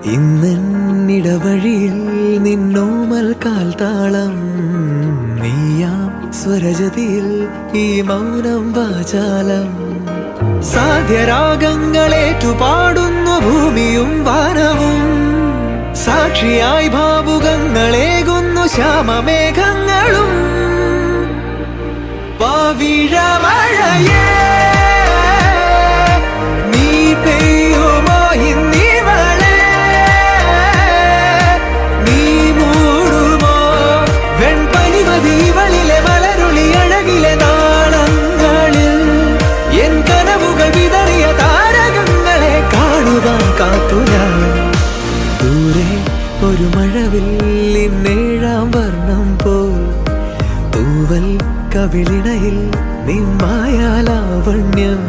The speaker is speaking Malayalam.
ഇന്നിടവഴിയിൽ നിന്നോമൽ കാൽത്താളം നീയാം സ്വരജതിയിൽ ഈ മൗനം വാചാലം സാധ്യരാഗങ്ങളേറ്റുപാടുന്നു ഭൂമിയും വാനവും സാക്ഷിയായി ഭാവുകങ്ങളേകുന്നു ശ്യാമമേഘങ്ങളും പവിഴമഴയേ നീ പെയ്യുമോ ഇന്നിവളെ നീ മൂടുമോ വെൺപനിമതിവളിലെ മലരുളി അഴകിലെ നാളങ്ങളിൽ എൻ കനവുകൾ വിതറിയ താരകങ്ങളെ കാണുവാൻ കാത്തു ഞാൻ ദൂരെ ഒരു മഴവില്ലിന്നേഴാം വർണ്ണം പോൽ തൂവൽ കവിളിണയിൽ നിമ്മായാലാവണ്യം